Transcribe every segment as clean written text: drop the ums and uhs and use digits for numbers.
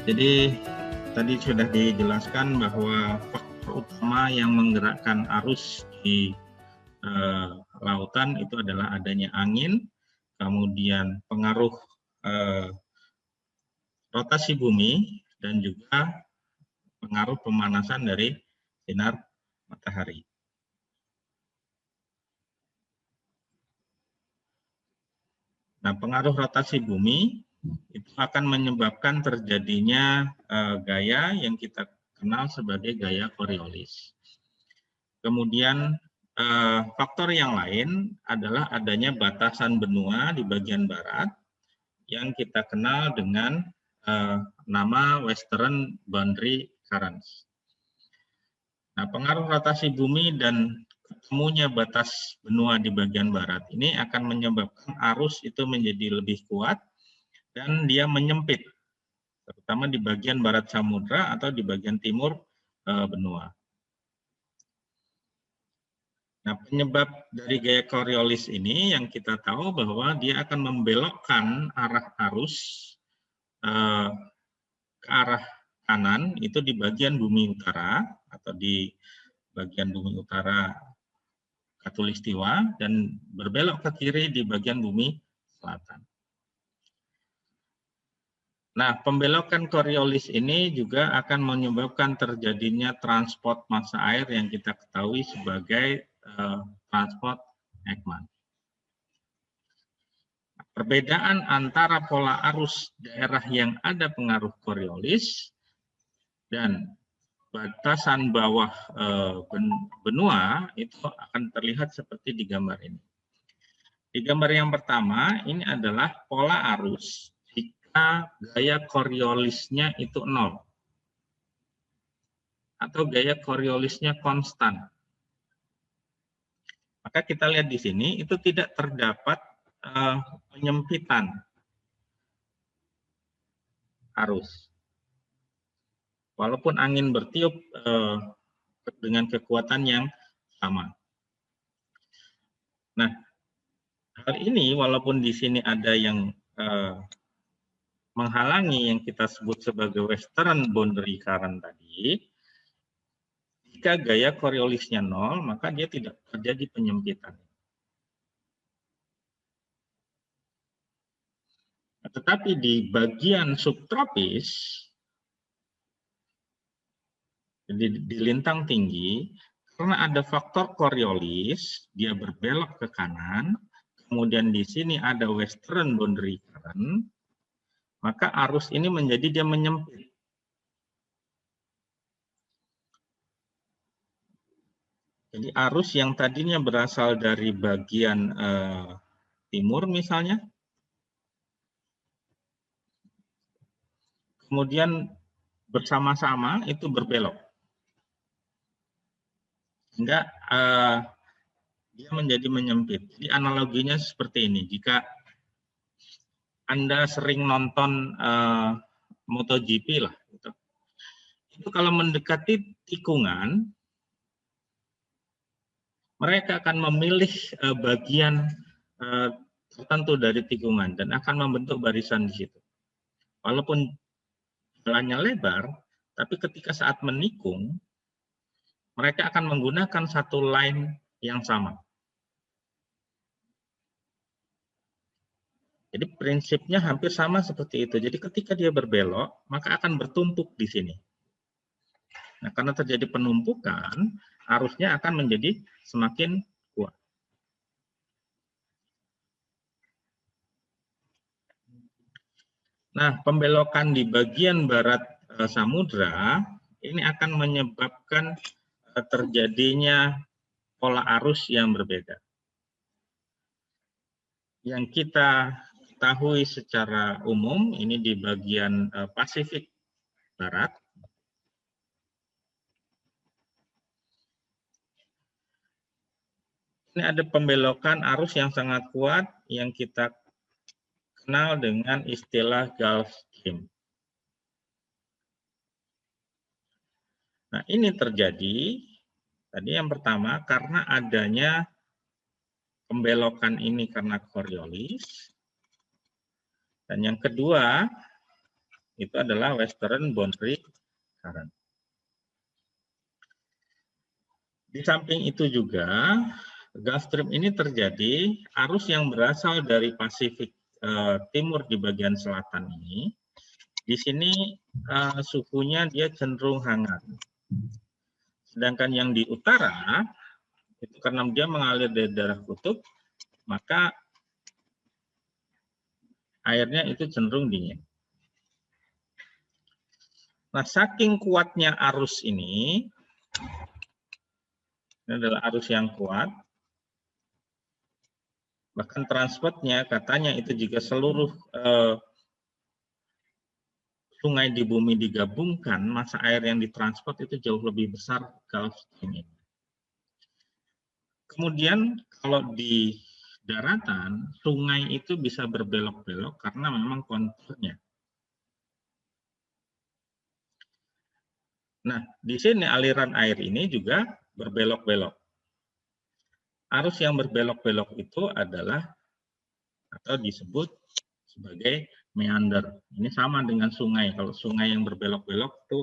Jadi tadi sudah dijelaskan bahwa faktor utama yang menggerakkan arus di lautan itu adalah adanya angin, kemudian pengaruh rotasi bumi, dan juga pengaruh pemanasan dari sinar matahari. Nah, pengaruh rotasi bumi itu akan menyebabkan terjadinya gaya yang kita kenal sebagai gaya Coriolis. Kemudian faktor yang lain adalah adanya batasan benua di bagian barat yang kita kenal dengan nama Western Boundary Currents. Nah, pengaruh rotasi bumi dan ketemunya batas benua di bagian barat ini akan menyebabkan arus itu menjadi lebih kuat dan dia menyempit, terutama di bagian barat samudra atau di bagian timur benua. Nah, penyebab dari gaya Coriolis ini yang kita tahu bahwa dia akan membelokkan arah arus ke arah kanan itu di bagian bumi utara atau di bagian bumi utara Khatulistiwa dan berbelok ke kiri di bagian bumi selatan. Nah, pembelokan Coriolis ini juga akan menyebabkan terjadinya transport massa air yang kita ketahui sebagai transport Ekman. Perbedaan antara pola arus daerah yang ada pengaruh Coriolis dan batasan bawah benua itu akan terlihat seperti di gambar ini. Di gambar yang pertama, ini adalah pola arus jika gaya Coriolisnya itu 0 atau gaya Coriolisnya konstan. Maka kita lihat di sini itu tidak terdapat penyempitan arus. Walaupun angin bertiup dengan kekuatan yang sama. Nah, hal ini walaupun di sini ada yang menghalangi yang kita sebut sebagai Western Boundary Current tadi, jika gaya Coriolisnya 0, maka dia tidak terjadi penyempitan. Tetapi di bagian subtropis, di lintang tinggi, karena ada faktor Coriolis, dia berbelok ke kanan, kemudian di sini ada Western Boundary Current, maka arus ini menjadi dia menyempit. Jadi arus yang tadinya berasal dari bagian timur misalnya, kemudian bersama-sama itu berbelok. Sehingga dia menjadi menyempit. Jadi analoginya seperti ini. Jika Anda sering nonton MotoGP lah, gitu. Itu kalau mendekati tikungan, mereka akan memilih bagian tertentu dari tikungan dan akan membentuk barisan di situ. Walaupun jalannya lebar, tapi ketika saat menikung, mereka akan menggunakan satu line yang sama. Jadi prinsipnya hampir sama seperti itu. Jadi ketika dia berbelok, maka akan bertumpuk di sini. Nah, karena terjadi penumpukan, arusnya akan menjadi semakin kuat. Nah, pembelokan di bagian barat samudra ini akan menyebabkan terjadinya pola arus yang berbeda. Yang kita ketahui secara umum ini di bagian Pasifik Barat. Ini ada pembelokan arus yang sangat kuat yang kita kenal dengan istilah Gulf Stream. Nah, ini terjadi tadi yang pertama karena adanya pembelokan ini karena Coriolis. Dan yang kedua, itu adalah western boundary current. Di samping itu juga, Gulf Stream ini terjadi arus yang berasal dari Pasifik Timur di bagian selatan ini. Di sini suhunya dia cenderung hangat. Sedangkan yang di utara, itu karena dia mengalir dari daerah kutub, maka airnya itu cenderung dingin. Nah, saking kuatnya arus ini adalah arus yang kuat, bahkan transportnya katanya itu jika seluruh sungai di bumi digabungkan, masa air yang ditransport itu jauh lebih besar Gulf Stream ini. Kemudian kalau di daratan, sungai itu bisa berbelok-belok karena memang konturnya. Nah, di sini aliran air ini juga berbelok-belok. Arus yang berbelok-belok itu adalah atau disebut sebagai meander. Ini sama dengan sungai. Kalau sungai yang berbelok-belok itu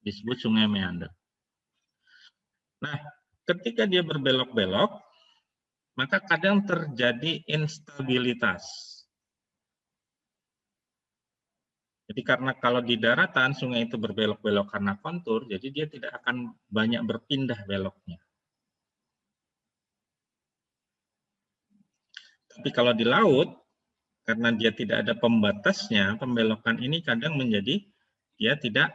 disebut sungai meander. Nah, ketika dia berbelok-belok, maka kadang terjadi instabilitas. Jadi karena kalau di daratan sungai itu berbelok-belok karena kontur, jadi dia tidak akan banyak berpindah beloknya. Tapi kalau di laut, karena dia tidak ada pembatasnya, pembelokan ini kadang menjadi dia tidak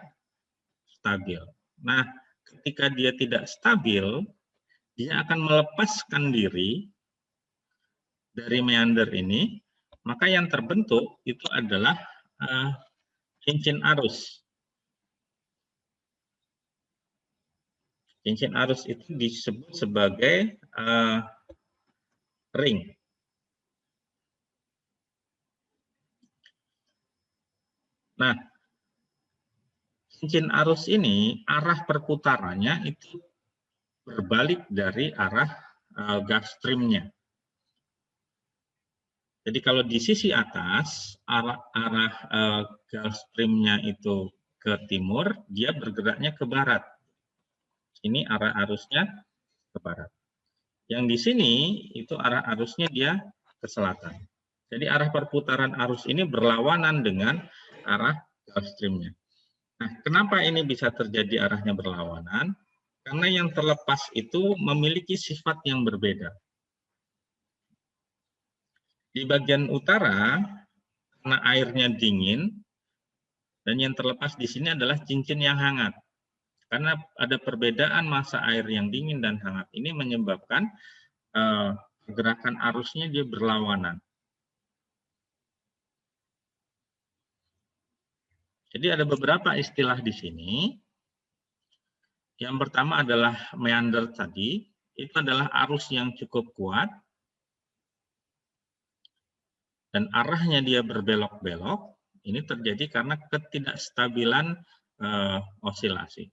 stabil. Nah, ketika dia tidak stabil, dia akan melepaskan diri dari meander ini, maka yang terbentuk itu adalah cincin arus. Cincin arus itu disebut sebagai ring. Nah, cincin arus ini arah perputarannya itu berbalik dari arah Gulf Stream-nya. Jadi kalau di sisi atas arah Gulf Stream-nya itu ke timur, dia bergeraknya ke barat. Ini arah arusnya ke barat. Yang di sini itu arah arusnya dia ke selatan. Jadi arah perputaran arus ini berlawanan dengan arah Gulf Stream-nya. Nah, kenapa ini bisa terjadi arahnya berlawanan? Karena yang terlepas itu memiliki sifat yang berbeda. Di bagian utara, karena airnya dingin, dan yang terlepas di sini adalah cincin yang hangat. Karena ada perbedaan massa air yang dingin dan hangat, ini menyebabkan gerakan arusnya dia berlawanan. Jadi ada beberapa istilah di sini. Yang pertama adalah meander tadi, itu adalah arus yang cukup kuat, dan arahnya dia berbelok-belok. Ini terjadi karena ketidakstabilan osilasi.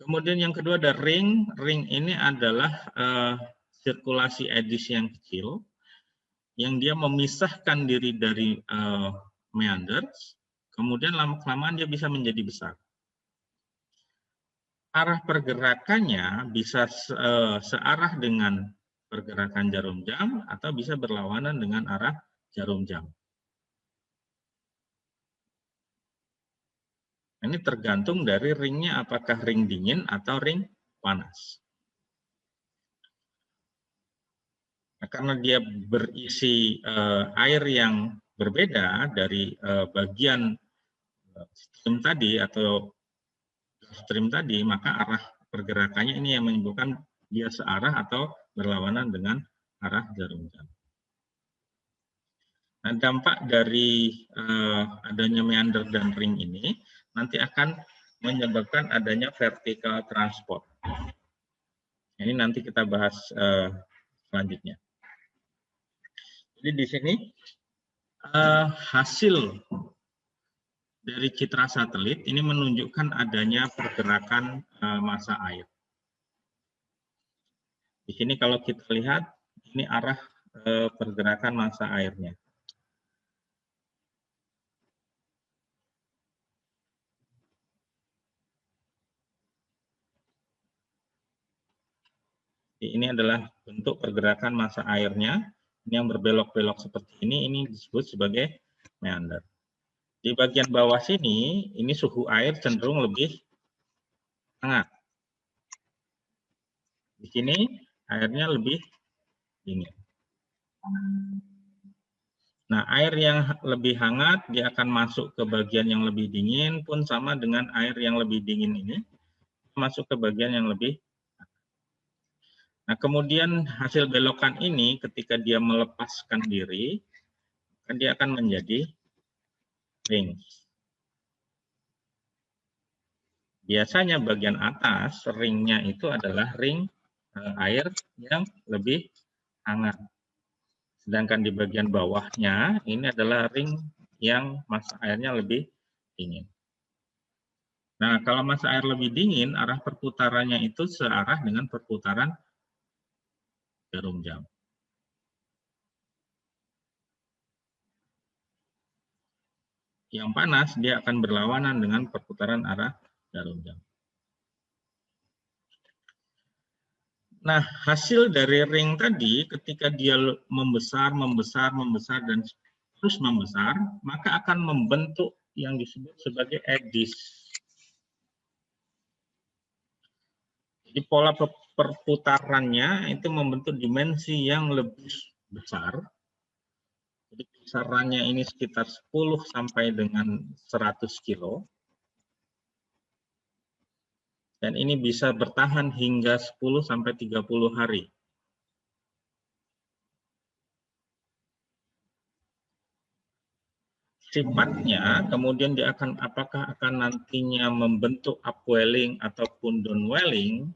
Kemudian yang kedua ada ring. Ring ini adalah sirkulasi edis yang kecil, yang dia memisahkan diri dari meanders, kemudian lama-kelamaan dia bisa menjadi besar. Arah pergerakannya bisa searah dengan pergerakan jarum jam atau bisa berlawanan dengan arah jarum jam. Ini tergantung dari ringnya apakah ring dingin atau ring panas. Nah, karena dia berisi air yang berbeda dari bagian stream tadi atau stream tadi, maka arah pergerakannya ini yang menyebabkan dia searah atau berlawanan dengan arah jarum jam. Nah, dampak dari adanya meander dan ring ini nanti akan menyebabkan adanya vertical transport. Ini nanti kita bahas selanjutnya. Jadi di sini hasil dari citra satelit ini menunjukkan adanya pergerakan massa air. Di sini kalau kita lihat, ini arah pergerakan massa airnya. Ini adalah bentuk pergerakan massa airnya. Ini yang berbelok-belok seperti ini disebut sebagai meander. Di bagian bawah sini, ini suhu air cenderung lebih hangat. Di sini airnya lebih dingin. Nah, air yang lebih hangat, dia akan masuk ke bagian yang lebih dingin, pun sama dengan air yang lebih dingin ini, masuk ke bagian yang lebih. Nah, kemudian hasil belokan ini, ketika dia melepaskan diri, dia akan menjadi ring. Biasanya bagian atas, ringnya itu adalah ring air yang lebih hangat. Sedangkan di bagian bawahnya, ini adalah ring yang massa airnya lebih dingin. Nah, kalau massa air lebih dingin, arah perputarannya itu searah dengan perputaran jarum jam. Yang panas, dia akan berlawanan dengan perputaran arah jarum jam. Nah, hasil dari ring tadi, ketika dia membesar, dan terus membesar, maka akan membentuk yang disebut sebagai eddies. Jadi pola perputarannya itu membentuk dimensi yang lebih besar. Jadi besarannya ini sekitar 10 sampai dengan 100 kilo. Dan ini bisa bertahan hingga 10 sampai 30 hari. Sifatnya, kemudian dia akan apakah akan nantinya membentuk upwelling ataupun downwelling,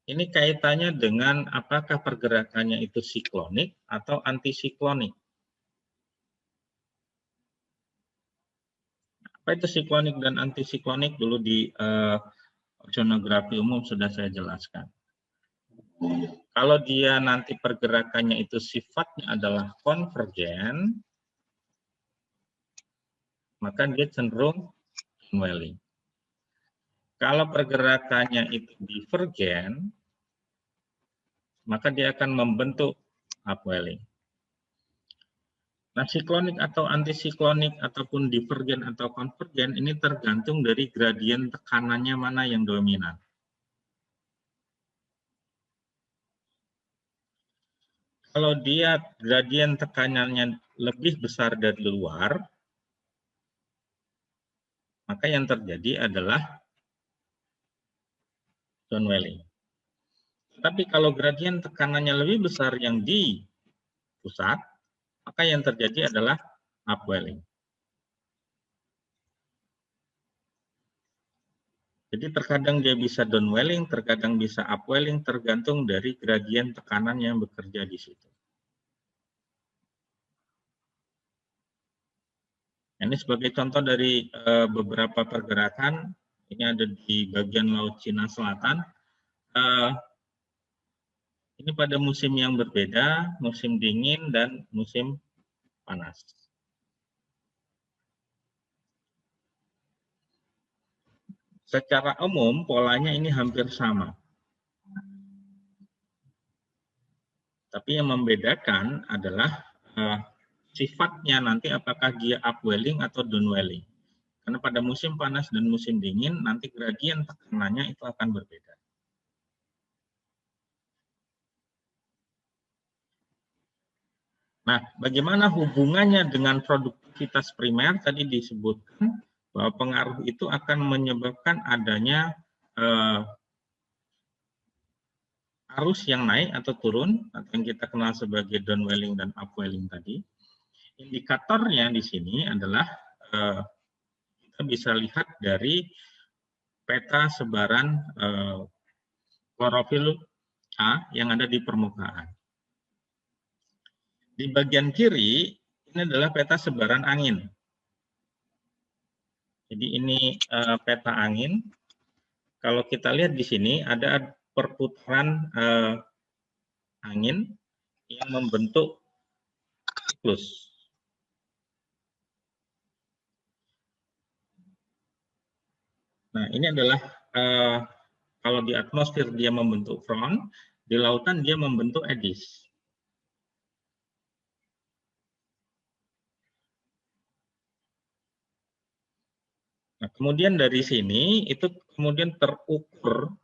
ini kaitannya dengan apakah pergerakannya itu siklonik atau antisiklonik. Apa itu siklonik dan antisiklonik dulu di oceanografi umum sudah saya jelaskan. Kalau dia nanti pergerakannya itu sifatnya adalah konvergen, maka dia cenderung downwelling. Kalau pergerakannya itu divergen, maka dia akan membentuk upwelling. Nah, siklonik atau antisiklonik ataupun divergen atau konvergen ini tergantung dari gradien tekanannya mana yang dominan. Kalau dia gradien tekanannya lebih besar dari luar, maka yang terjadi adalah downwelling. Tapi kalau gradien tekanannya lebih besar yang di pusat, maka yang terjadi adalah upwelling. Jadi terkadang dia bisa downwelling, terkadang bisa upwelling, tergantung dari gradien tekanan yang bekerja di situ. Ini sebagai contoh dari beberapa pergerakan, ini ada di bagian Laut Cina Selatan. Ini pada musim yang berbeda, musim dingin dan musim panas. Secara umum, polanya ini hampir sama. Tapi yang membedakan adalah sifatnya nanti apakah dia upwelling atau downwelling. Karena pada musim panas dan musim dingin, nanti gradien tekanannya itu akan berbeda. Nah, bagaimana hubungannya dengan produktivitas primer? Tadi disebutkan bahwa pengaruh itu akan menyebabkan adanya arus yang naik atau turun, atau yang kita kenal sebagai downwelling dan upwelling tadi. Indikatornya di sini adalah kita bisa lihat dari peta sebaran klorofil A yang ada di permukaan. Di bagian kiri, ini adalah peta sebaran angin. Jadi ini peta angin. Kalau kita lihat di sini, ada perputaran angin yang membentuk siklus. Nah, ini adalah Kalau di atmosfer dia membentuk front, di lautan dia membentuk eddies. Nah, kemudian dari sini itu kemudian terukur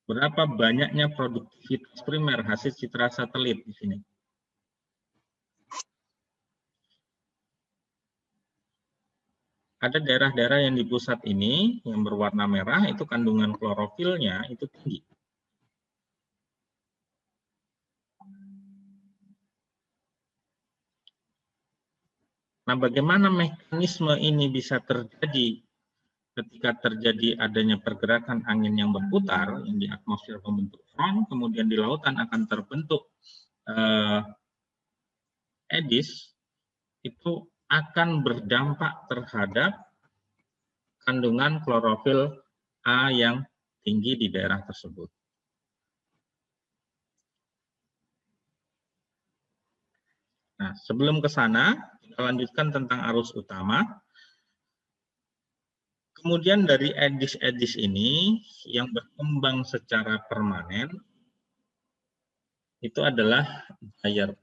berapa banyaknya produktivitas primer hasil citra satelit di sini. Ada daerah-daerah yang di pusat ini yang berwarna merah itu kandungan klorofilnya itu tinggi. Nah, bagaimana mekanisme ini bisa terjadi ketika terjadi adanya pergerakan angin yang berputar yang di atmosfer membentuk front, kemudian di lautan akan terbentuk eddies, itu akan berdampak terhadap kandungan klorofil A yang tinggi di daerah tersebut. Nah, sebelum ke sana, kita lanjutkan tentang arus utama. Kemudian dari eddies-eddies ini yang berkembang secara permanen itu adalah gyre.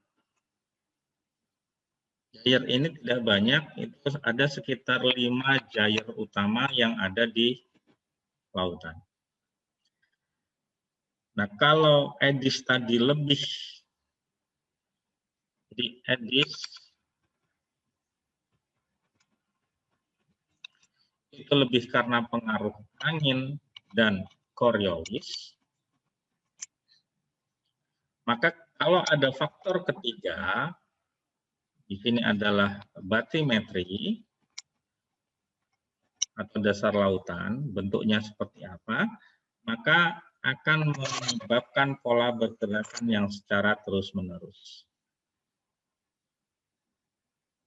Gyre ini tidak banyak, itu ada sekitar 5 gyre utama yang ada di lautan. Nah, kalau eddies tadi lebih, jadi eddies itu lebih karena pengaruh angin dan Coriolis. Maka kalau ada faktor ketiga, di sini adalah bathymetry atau dasar lautan, bentuknya seperti apa, maka akan menyebabkan pola pergerakan yang secara terus-menerus.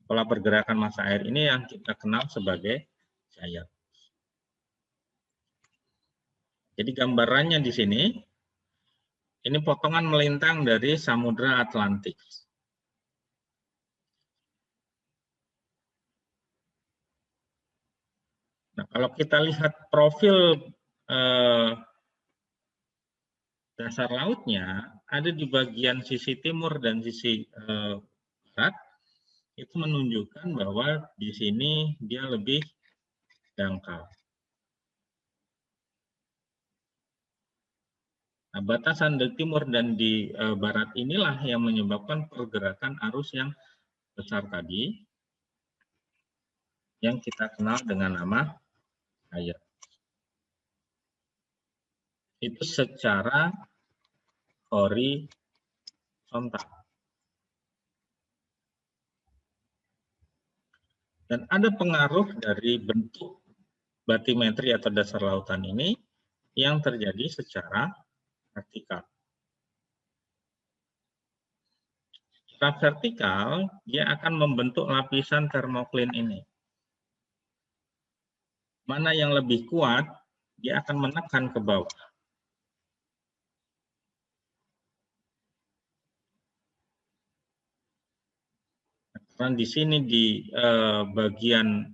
Pola pergerakan massa air ini yang kita kenal sebagai gyre. Jadi gambarannya di sini, ini potongan melintang dari Samudra Atlantik. Nah, kalau kita lihat profil dasar lautnya, ada di bagian sisi timur dan sisi barat, itu menunjukkan bahwa di sini dia lebih dangkal. Nah, batasan di timur dan di barat inilah yang menyebabkan pergerakan arus yang besar tadi, yang kita kenal dengan nama air. Itu secara horizontal. Dan ada pengaruh dari bentuk bathymetry atau dasar lautan ini yang terjadi secara vertikal. Secara vertikal, dia akan membentuk lapisan termoklin ini. Mana yang lebih kuat, dia akan menekan ke bawah. Karena di sini di bagian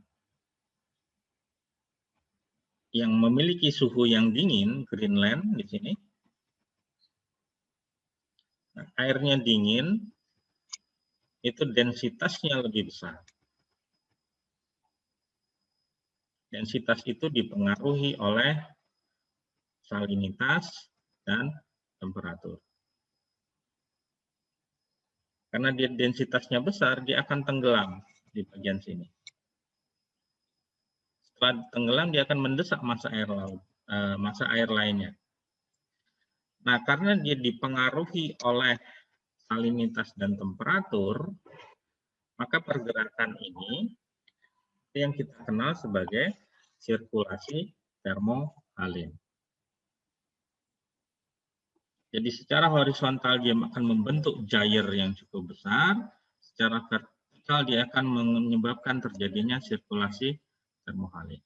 yang memiliki suhu yang dingin, Greenland di sini, nah, airnya dingin, itu densitasnya lebih besar. Densitas itu dipengaruhi oleh salinitas dan temperatur. Karena dia densitasnya besar, dia akan tenggelam di bagian sini. Setelah tenggelam, dia akan mendesak massa air laut, massa air lainnya. Nah, karena dia dipengaruhi oleh salinitas dan temperatur, maka pergerakan ini yang kita kenal sebagai sirkulasi termohalin. Jadi secara horizontal dia akan membentuk gyre yang cukup besar, secara vertikal dia akan menyebabkan terjadinya sirkulasi termohalin.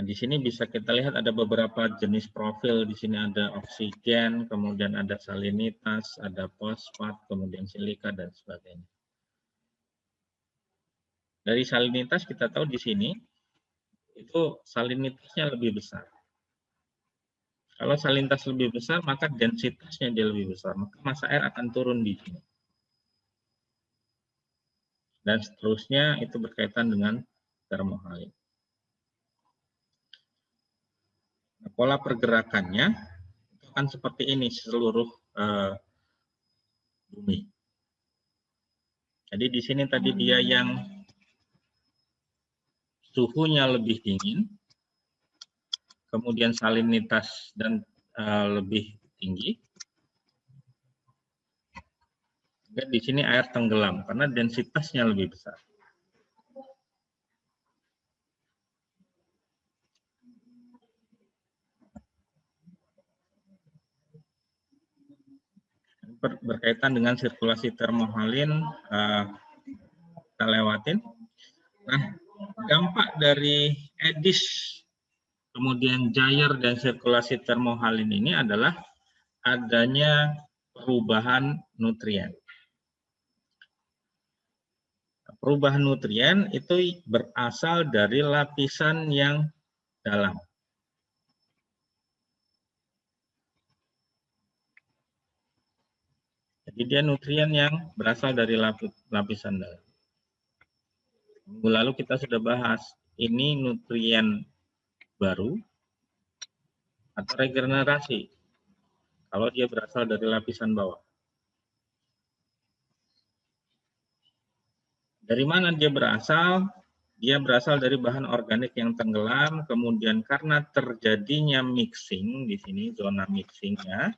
Nah, di sini bisa kita lihat ada beberapa jenis profil. Di sini ada oksigen, kemudian ada salinitas, ada fosfat, kemudian silika, dan sebagainya. Dari salinitas kita tahu di sini, itu salinitasnya lebih besar. Kalau salinitas lebih besar, maka densitasnya dia lebih besar. Maka massa air akan turun di sini. Dan seterusnya itu berkaitan dengan termohalit. Nah, pola pergerakannya itu akan seperti ini seluruh bumi. Jadi di sini tadi dia yang suhunya lebih dingin, kemudian salinitas dan lebih tinggi. Dan di sini air tenggelam karena densitasnya lebih besar. Berkaitan dengan sirkulasi termohalin kita lewatin. Nah, dampak dari EDIS kemudian Gyre dan sirkulasi termohalin ini adalah adanya perubahan nutrien. Perubahan nutrien itu berasal dari lapisan yang dalam. Jadi dia nutrien yang berasal dari lapisan dalam. Minggu lalu kita sudah bahas, ini nutrien baru atau regenerasi kalau dia berasal dari lapisan bawah. Dari mana dia berasal? Dia berasal dari bahan organik yang tenggelam, kemudian karena terjadinya mixing di sini, zona mixingnya,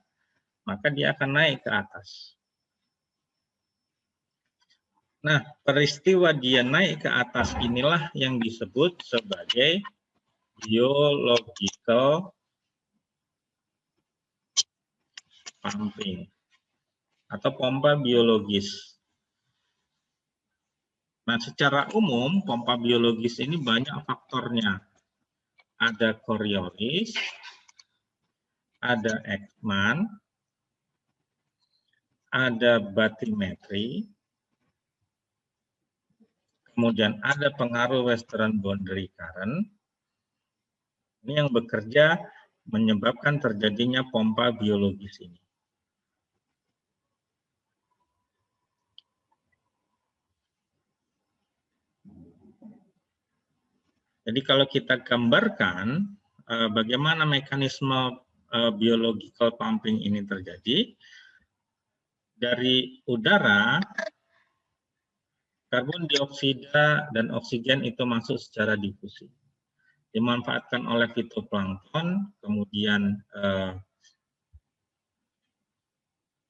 maka dia akan naik ke atas. Nah, peristiwa dia naik ke atas inilah yang disebut sebagai biological pumping atau pompa biologis. Nah, secara umum pompa biologis ini banyak faktornya. Ada Coriolis, ada Ekman, ada bathymetry, kemudian ada pengaruh western boundary current. Ini yang bekerja menyebabkan terjadinya pompa biologis ini. Jadi kalau kita gambarkan bagaimana mekanisme biological pumping ini terjadi, dari udara, karbon dioksida dan oksigen itu masuk secara difusi. Dimanfaatkan oleh fitoplankton, kemudian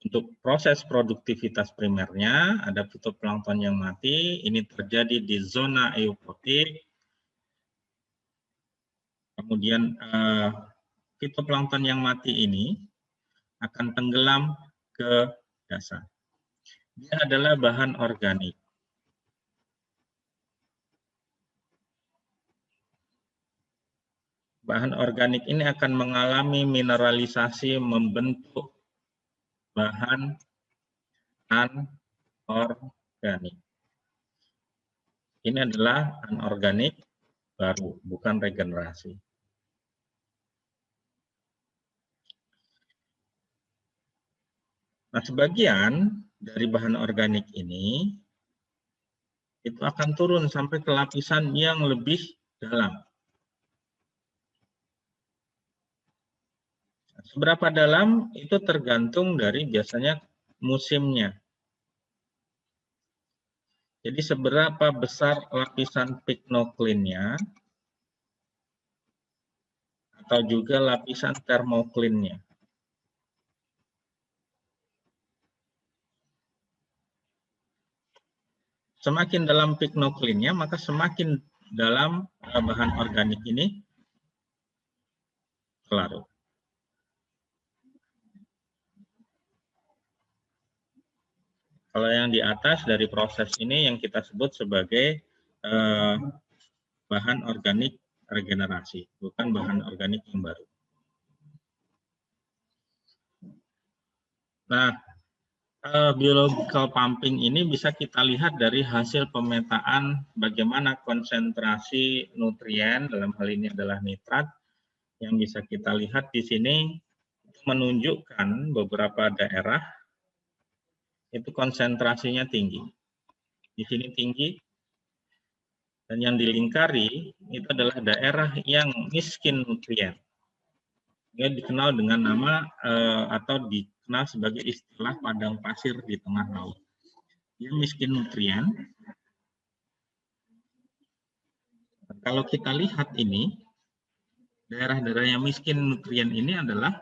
untuk proses produktivitas primernya, ada fitoplankton yang mati, ini terjadi di zona eufotik, kemudian fitoplankton yang mati ini akan tenggelam ke dasar. Dia adalah bahan organik. Bahan organik ini akan mengalami mineralisasi membentuk bahan anorganik. Ini adalah anorganik baru, bukan regenerasi. Nah, sebagian dari bahan organik ini itu akan turun sampai ke lapisan yang lebih dalam. Seberapa dalam itu tergantung dari biasanya musimnya. Jadi seberapa besar lapisan pycnocline-nya atau juga lapisan thermocline-nya. Semakin dalam pycnocline-nya, maka semakin dalam bahan organik ini larut. Kalau yang di atas dari proses ini yang kita sebut sebagai bahan organik regenerasi, bukan bahan organik yang baru. Nah, biological pumping ini bisa kita lihat dari hasil pemetaan bagaimana konsentrasi nutrien, dalam hal ini adalah nitrat, yang bisa kita lihat di sini menunjukkan beberapa daerah itu konsentrasinya tinggi. Di sini tinggi, dan yang dilingkari itu adalah daerah yang miskin nutrien. Dia dikenal dengan nama atau dikenal sebagai istilah padang pasir di tengah laut. Dia miskin nutrien. Kalau kita lihat ini, daerah-daerah yang miskin nutrien ini adalah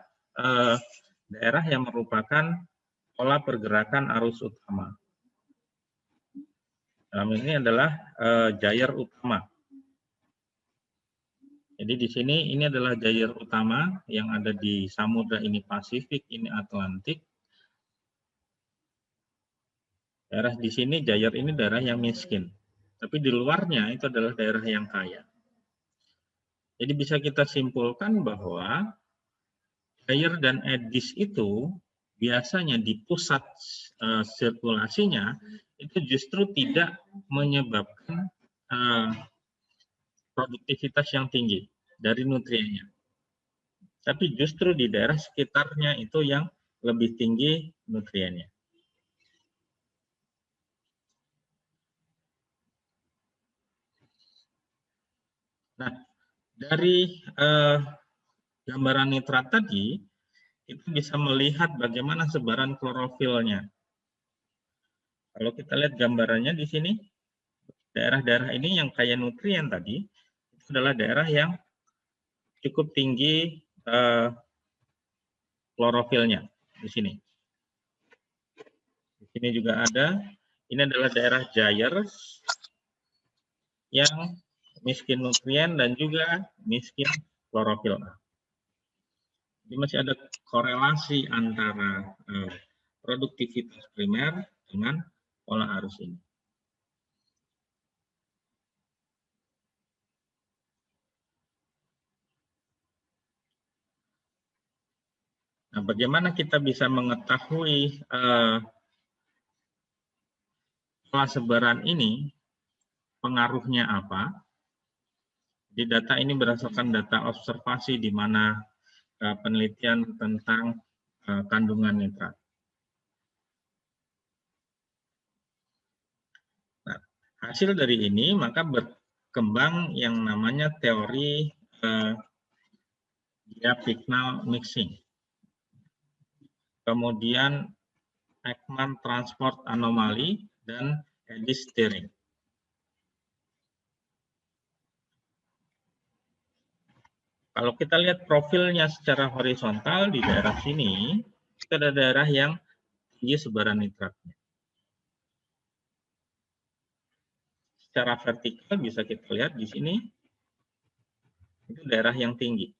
daerah yang merupakan pola pergerakan arus utama. Dalam ini adalah gyre utama. Jadi di sini ini adalah gyre utama yang ada di samudra ini Pasifik, ini Atlantik. Daerah di sini gyre ini daerah yang miskin. Tapi di luarnya itu adalah daerah yang kaya. Jadi bisa kita simpulkan bahwa gyre dan eddies itu biasanya di pusat sirkulasinya itu justru tidak menyebabkan produktivitas yang tinggi dari nutriennya. Tapi justru di daerah sekitarnya itu yang lebih tinggi nutriennya. Nah, dari gambaran nitrat tadi, itu bisa melihat bagaimana sebaran klorofilnya. Kalau kita lihat gambarannya di sini, daerah-daerah ini yang kaya nutrien tadi, itu adalah daerah yang cukup tinggi klorofilnya di sini. Di sini juga ada, ini adalah daerah gyre yang miskin nutrien dan juga miskin klorofil. Jadi masih ada korelasi antara produktivitas primer dengan pola arus ini. Nah, bagaimana kita bisa mengetahui pola sebaran ini, pengaruhnya apa? Di data ini berdasarkan data observasi di mana penelitian tentang kandungan nitrat. Nah, hasil dari ini maka berkembang yang namanya teori diapixnal mixing. Kemudian Ekman transport anomali dan eddies steering. Kalau kita lihat profilnya secara horizontal di daerah sini, itu ada daerah yang tinggi sebaran nitratnya. Secara vertikal bisa kita lihat di sini, itu daerah yang tinggi.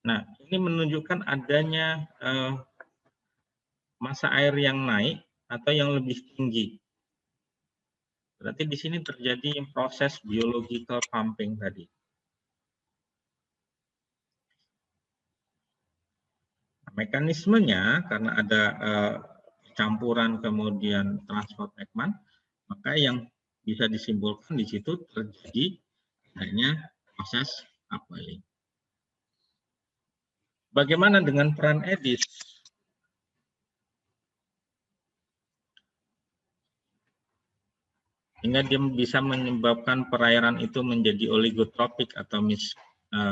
Nah, ini menunjukkan adanya massa air yang naik atau yang lebih tinggi. Berarti di sini terjadi proses biological pumping tadi. Mekanismenya karena ada campuran kemudian transport Ekman, maka yang bisa disimpulkan di situ terjadi adanya proses upwelling. Bagaimana dengan peran eddies? Sehingga dia bisa menyebabkan perairan itu menjadi oligotropik atau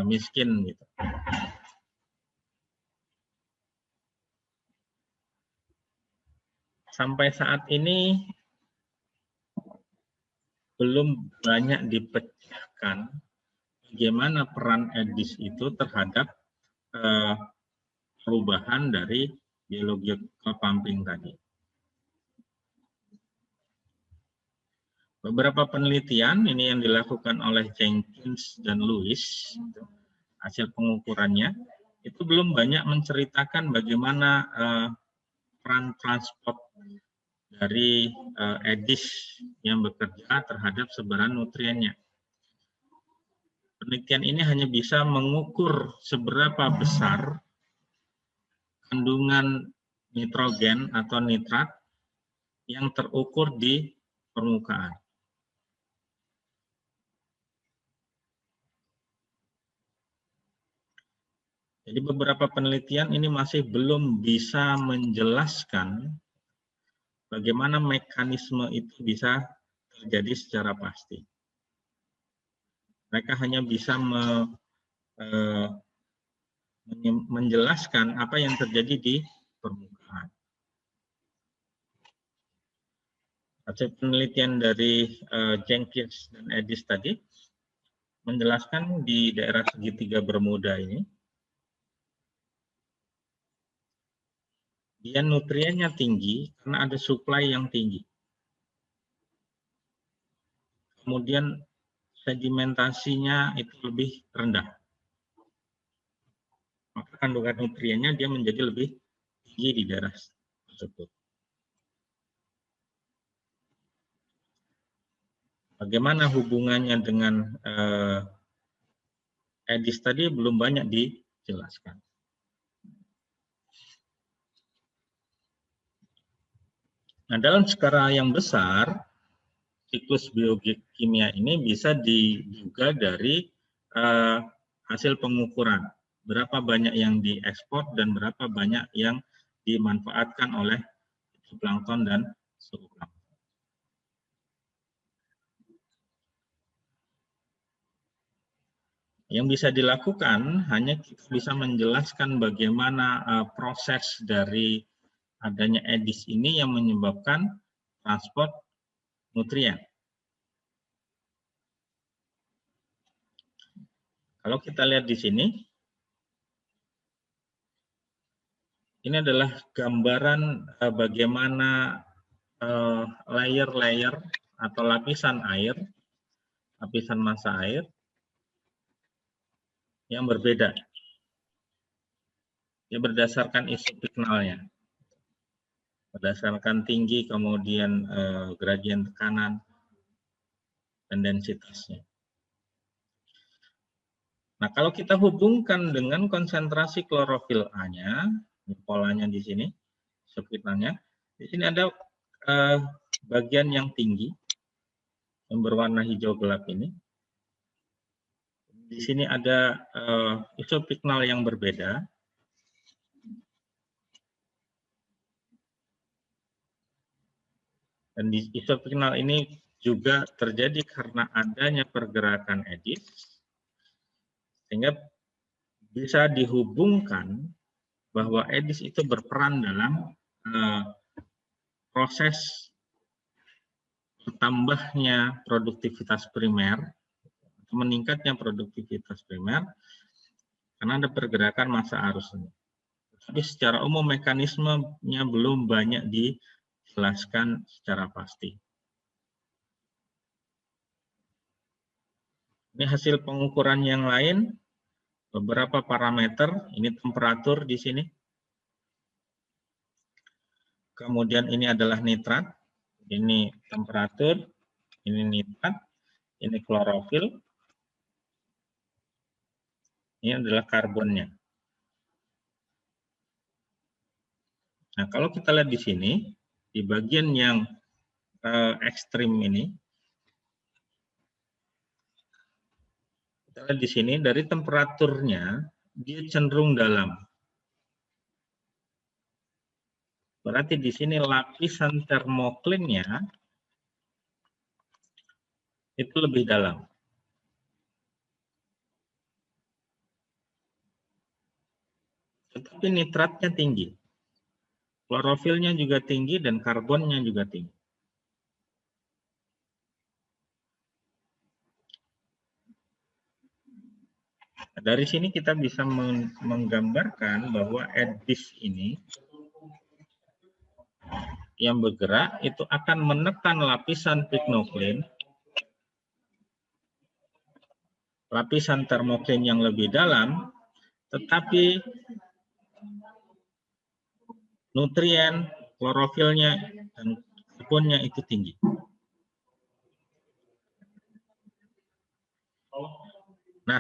miskin gitu. Sampai saat ini belum banyak dipecahkan bagaimana peran eddies itu terhadap perubahan dari biological pumping tadi. Beberapa penelitian ini yang dilakukan oleh Jenkins dan Lewis, hasil pengukurannya, itu belum banyak menceritakan bagaimana peran transport dari EDIS yang bekerja terhadap sebaran nutriennya. Penelitian ini hanya bisa mengukur seberapa besar kandungan nitrogen atau nitrat yang terukur di permukaan. Jadi beberapa penelitian ini masih belum bisa menjelaskan bagaimana mekanisme itu bisa terjadi secara pasti. Mereka hanya bisa menjelaskan apa yang terjadi di permukaan. Hasil penelitian dari Jenkins dan EDIS tadi menjelaskan di daerah segitiga Bermuda ini, dia nutriennya tinggi karena ada supply yang tinggi. Kemudian sedimentasinya itu lebih rendah. Maka kandungan nutriennya dia menjadi lebih tinggi di daerah tersebut. Bagaimana hubungannya dengan EDIS tadi belum banyak dijelaskan. Nah, dalam skala yang besar, siklus biokimia ini bisa diduga dari hasil pengukuran. Berapa banyak yang diekspor dan berapa banyak yang dimanfaatkan oleh plankton dan zooplankton. Yang bisa dilakukan hanya kita bisa menjelaskan bagaimana proses dari adanya EDIS ini yang menyebabkan transport nutrien. Kalau kita lihat di sini, ini adalah gambaran bagaimana layer-layer atau lapisan air, lapisan massa air yang berbeda. Dia berdasarkan isopiknalnya. Berdasarkan tinggi, kemudian gradien tekanan, dan densitasnya. Nah, kalau kita hubungkan dengan konsentrasi klorofil A-nya, polanya di sini, isopiknalnya, di sini ada bagian yang tinggi, yang berwarna hijau gelap ini. Di sini ada isopiknal yang berbeda. Dan di isopiknal ini juga terjadi karena adanya pergerakan EDIS, sehingga bisa dihubungkan bahwa EDIS itu berperan dalam proses bertambahnya produktivitas primer, meningkatnya produktivitas primer, karena ada pergerakan massa arus ini. Tapi secara umum mekanismenya belum banyak dijelaskan secara pasti. Ini hasil pengukuran yang lain, beberapa parameter, ini temperatur di sini. Kemudian ini adalah nitrat, ini temperatur, ini nitrat, ini klorofil, ini adalah karbonnya. Nah, kalau kita lihat di sini, di bagian yang ekstrim ini, kita lihat di sini dari temperaturnya dia cenderung dalam. Berarti di sini lapisan termoklinnya itu lebih dalam. Tetapi nitratnya tinggi. Klorofilnya juga tinggi dan karbonnya juga tinggi. Dari sini kita bisa menggambarkan bahwa EDIS ini yang bergerak itu akan menekan lapisan pignoklin, lapisan termoklin yang lebih dalam, tetapi nutrien, klorofilnya, dan responnya itu tinggi. Nah,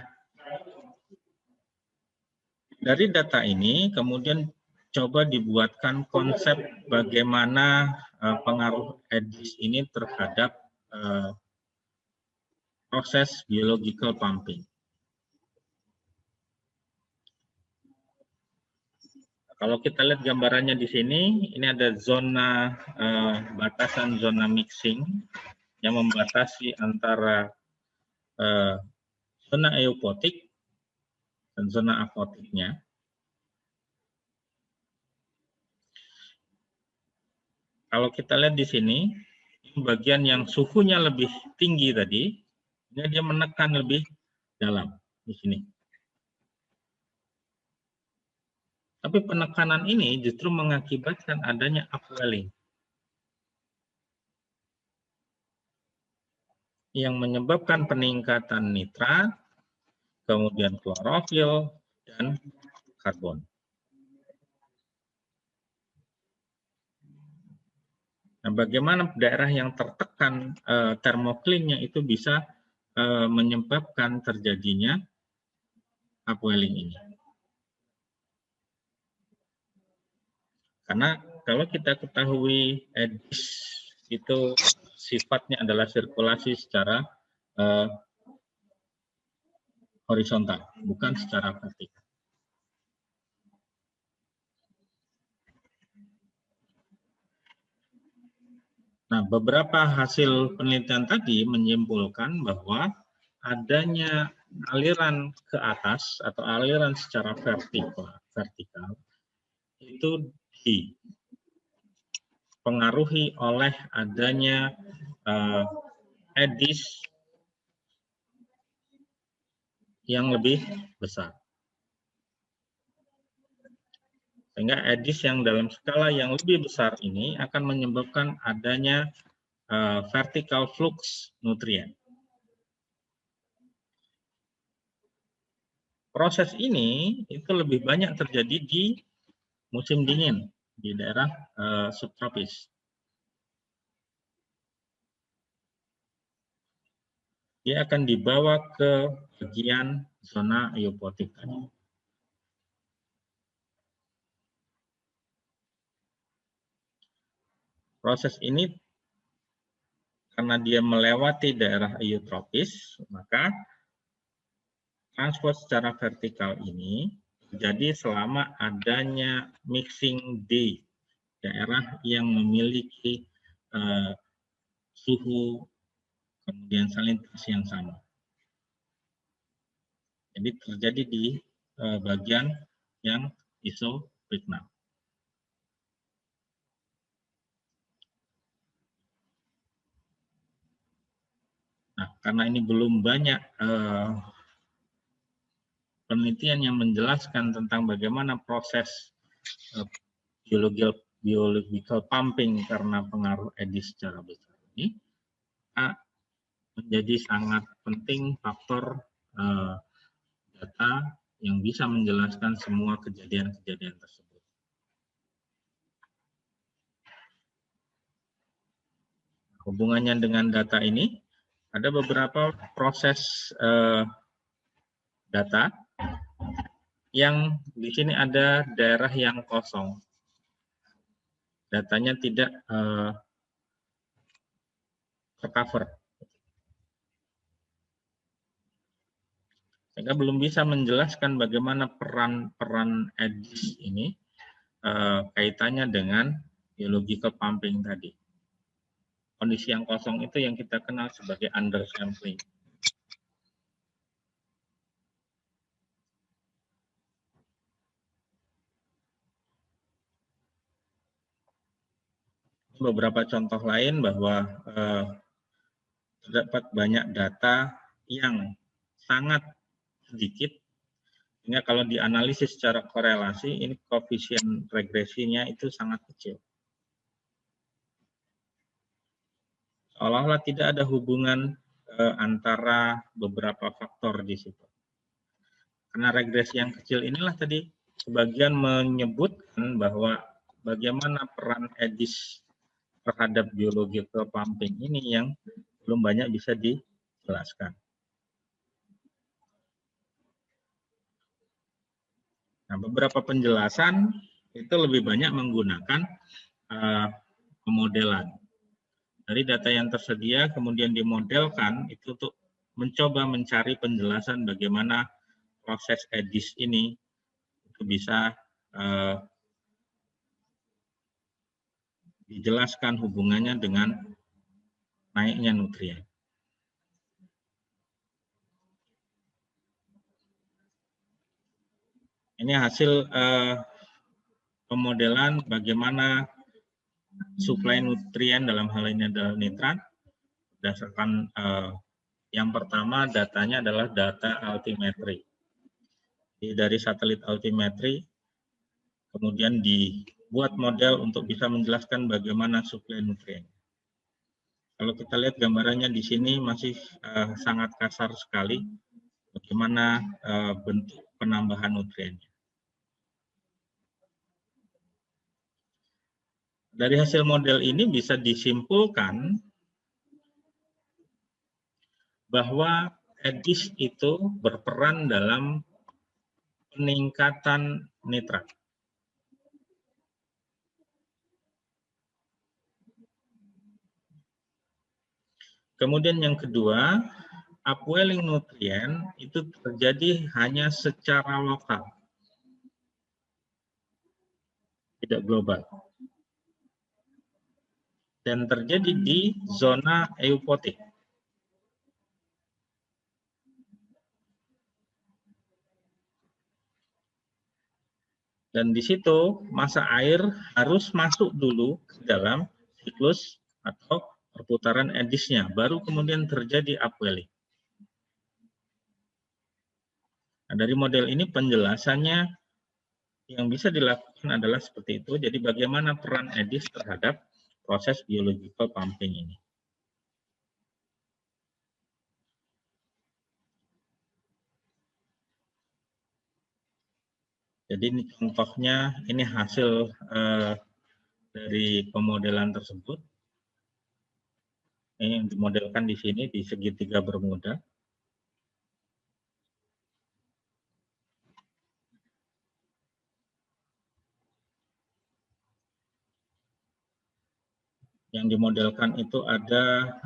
dari data ini kemudian coba dibuatkan konsep bagaimana pengaruh EDIS ini terhadap proses biological pumping. Kalau kita lihat gambarannya di sini, ini ada zona batasan zona mixing yang membatasi antara zona eupotik dan zona apotiknya. Kalau kita lihat di sini, bagian yang suhunya lebih tinggi tadi, ini dia menekan lebih dalam di sini. Tapi penekanan ini justru mengakibatkan adanya upwelling yang menyebabkan peningkatan nitrat, kemudian klorofil, dan karbon. Nah, bagaimana daerah yang tertekan termoklinnya itu bisa menyebabkan terjadinya upwelling ini. Karena kalau kita ketahui EDIS itu sifatnya adalah sirkulasi secara horizontal, bukan secara vertikal. Nah, beberapa hasil penelitian tadi menyimpulkan bahwa adanya aliran ke atas atau aliran secara vertikal itu dipengaruhi oleh adanya EDIS yang lebih besar. Sehingga EDIS yang dalam skala yang lebih besar ini akan menyebabkan adanya vertical flux nutrien. Proses ini itu lebih banyak terjadi di musim dingin di daerah subtropis. Dia akan dibawa ke bagian zona eupotik tadi. Proses ini karena dia melewati daerah eutropis, maka transport secara vertikal ini terjadi selama adanya mixing di daerah yang memiliki suhu kemudian salintas yang sama. Jadi terjadi di bagian yang isopregnal. Nah, karena ini belum banyak penelitian yang menjelaskan tentang bagaimana proses biological pumping karena pengaruh EDIS secara besar ini, menjadi sangat penting faktor data yang bisa menjelaskan semua kejadian-kejadian tersebut. Hubungannya dengan data ini, ada beberapa proses data yang di sini ada daerah yang kosong. Datanya tidak tercover. Sehingga belum bisa menjelaskan bagaimana peran EDIS ini kaitannya dengan biological pumping tadi. Kondisi yang kosong itu yang kita kenal sebagai undersampling. Beberapa contoh lain bahwa terdapat banyak data yang sangat sedikit, sehingga kalau dianalisis secara korelasi, ini koefisien regresinya itu sangat kecil. Seolah-olah tidak ada hubungan antara beberapa faktor di situ. Karena regresi yang kecil inilah tadi sebagian menyebutkan bahwa bagaimana peran EDIS terhadap biological pumping ini yang belum banyak bisa dijelaskan. Nah, beberapa penjelasan itu lebih banyak menggunakan pemodelan. Dari data yang tersedia kemudian dimodelkan itu untuk mencoba mencari penjelasan bagaimana proses EDIS ini itu bisa dijelaskan hubungannya dengan naiknya nutrien. Ini hasil pemodelan bagaimana suplai nutrien dalam hal ini adalah nitrat. Berdasarkan yang pertama datanya adalah data altimetri. Jadi dari satelit altimetri kemudian dibuat model untuk bisa menjelaskan bagaimana suplai nutrien. Kalau kita lihat gambarannya di sini masih sangat kasar sekali bagaimana bentuk penambahan nutriennya. Dari hasil model ini bisa disimpulkan bahwa EDIS itu berperan dalam peningkatan nitrat. Kemudian yang kedua, upwelling nutrien itu terjadi hanya secara lokal, tidak global. Dan terjadi di zona eupotik. Dan di situ massa air harus masuk dulu ke dalam siklus atau perputaran EDIS-nya, baru kemudian terjadi upwelling. Nah, dari model ini penjelasannya yang bisa dilakukan adalah seperti itu. Jadi bagaimana peran EDIS terhadap proses biological pumping ini. Jadi ini contohnya, ini hasil dari pemodelan tersebut. Ini yang dimodelkan di sini di segitiga Bermuda. Yang dimodelkan itu ada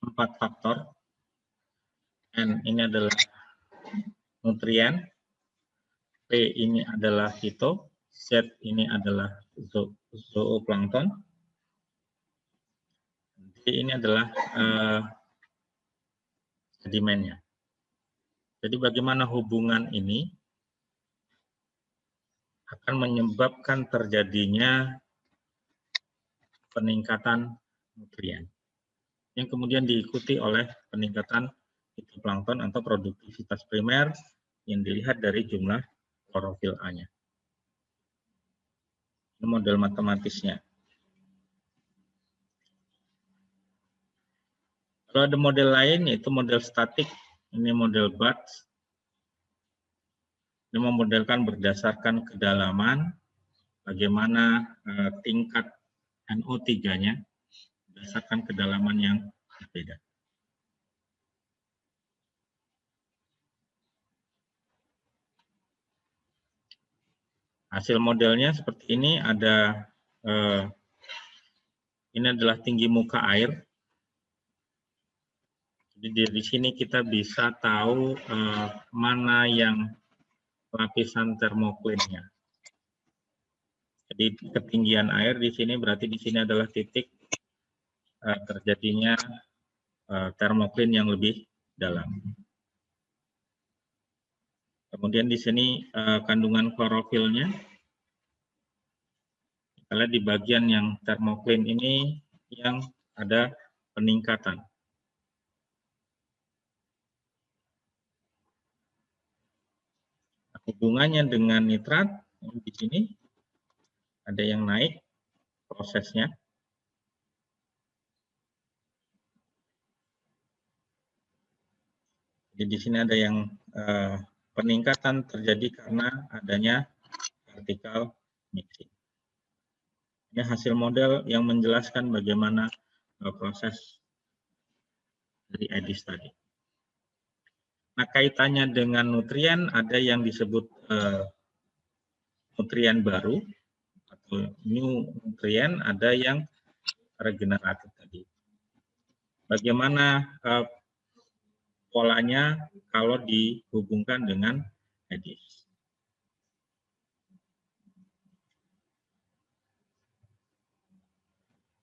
4 faktor. N ini adalah nutrien, P ini adalah fito, Z ini adalah zooplankton, D ini adalah sedimennya. Jadi bagaimana hubungan ini akan menyebabkan terjadinya peningkatan nutrien yang kemudian diikuti oleh peningkatan fitoplankton atau produktivitas primer yang dilihat dari jumlah klorofil A-nya. Ini model matematisnya. Kalau ada model lain yaitu model statik, ini model BATS. Ini memodelkan berdasarkan kedalaman bagaimana tingkat NO3-nya berdasarkan kedalaman yang berbeda. Hasil modelnya seperti ini, ada ini adalah tinggi muka air. Jadi di sini kita bisa tahu mana yang lapisan termoklinnya. Jadi ketinggian air di sini berarti di sini adalah titik terjadinya termoklin yang lebih dalam. Kemudian di sini kandungan klorofilnya. Kita lihat di bagian yang termoklin ini yang ada peningkatan. Hubungannya dengan nitrat di sini ada yang naik prosesnya. Jadi di sini ada yang peningkatan terjadi karena adanya vertical mixing. Ini hasil model yang menjelaskan bagaimana proses dari EDIS tadi. Nah, kaitannya dengan nutrien, ada yang disebut nutrien baru atau new nutrien, ada yang regeneratif tadi. Bagaimana polanya kalau dihubungkan dengan EDIS?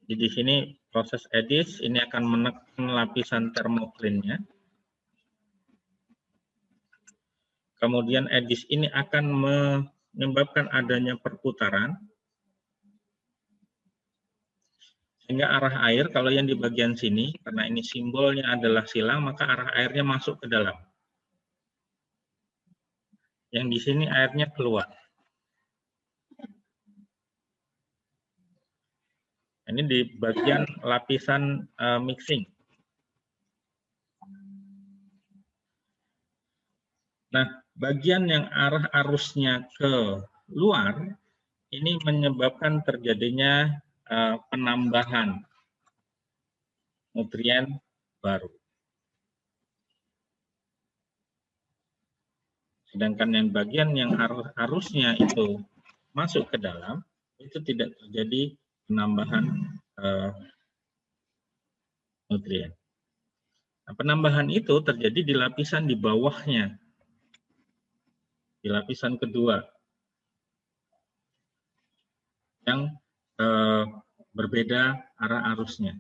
Jadi di sini proses EDIS ini akan menekan lapisan termoklinnya. Kemudian EDIS ini akan menyebabkan adanya perputaran. Sehingga arah air, kalau yang di bagian sini, karena ini simbolnya adalah silang, maka arah airnya masuk ke dalam. Yang di sini airnya keluar. Ini di bagian lapisan mixing. Nah, bagian yang arah arusnya ke luar, ini menyebabkan terjadinya penambahan nutrien baru. Sedangkan yang bagian yang arusnya itu masuk ke dalam, itu tidak terjadi penambahan nutrien. Nah, penambahan itu terjadi di lapisan di bawahnya, di lapisan kedua, yang berbeda arah arusnya.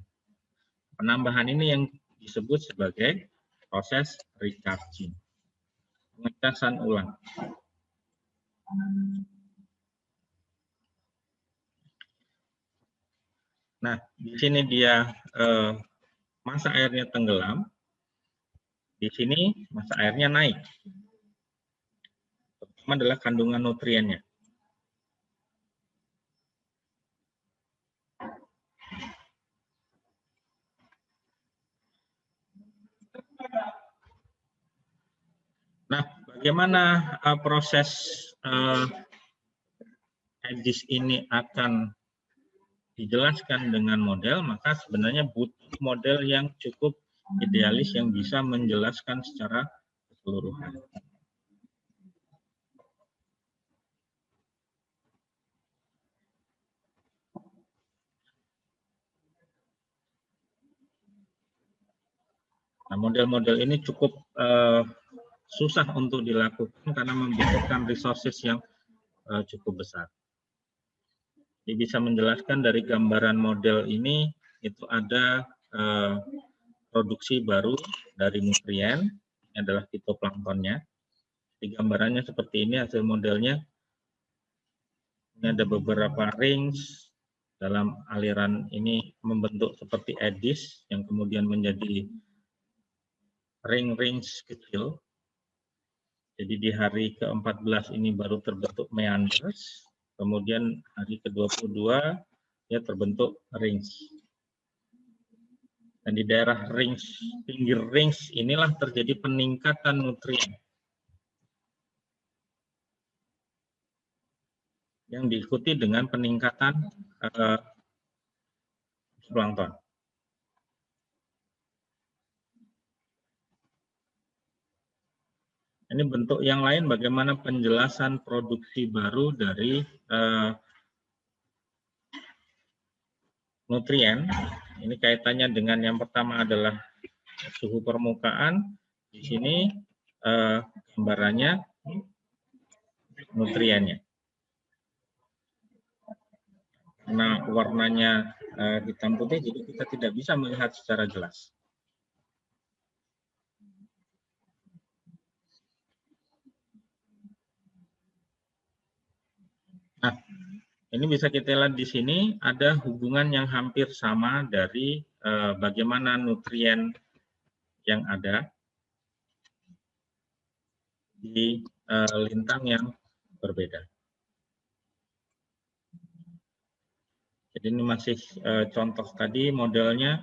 Penambahan ini yang disebut sebagai proses recharging, pengecasan ulang. Nah, di sini dia masa airnya tenggelam, di sini masa airnya naik. Pertama adalah kandungan nutriennya. Nah, bagaimana proses EDIS ini akan dijelaskan dengan model, maka sebenarnya butuh model yang cukup idealis yang bisa menjelaskan secara keseluruhan. Nah, model-model ini cukup susah untuk dilakukan karena membutuhkan resources yang cukup besar. Jadi bisa menjelaskan dari gambaran model ini, itu ada produksi baru dari nutrien, ini adalah fitoplanktonnya. Di gambarannya seperti ini hasil modelnya. Ini ada beberapa rings, dalam aliran ini membentuk seperti EDIS, yang kemudian menjadi ring-rings kecil. Jadi di hari ke-14 ini baru terbentuk meanders, kemudian hari ke-22 ya terbentuk rings. Dan di daerah rings, pinggir rings inilah terjadi peningkatan nutrien yang diikuti dengan peningkatan plankton. Ini bentuk yang lain bagaimana penjelasan produksi baru dari nutrien. Ini kaitannya dengan yang pertama adalah suhu permukaan. Di sini gambarannya nutriennya. Karena warnanya hitam putih, jadi kita tidak bisa melihat secara jelas. Nah, ini bisa kita lihat di sini ada hubungan yang hampir sama dari bagaimana nutrien yang ada di lintang yang berbeda. Jadi ini masih contoh tadi modelnya.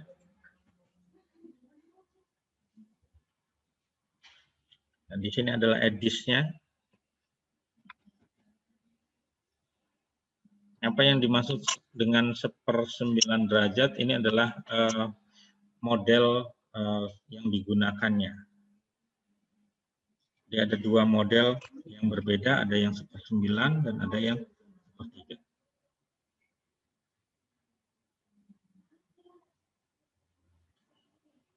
Dan di sini adalah EDIS-nya. Apa yang dimaksud dengan 1/9 derajat ini adalah model yang digunakannya. Jadi ada 2 model yang berbeda, ada yang 1/9 dan ada yang 1/3.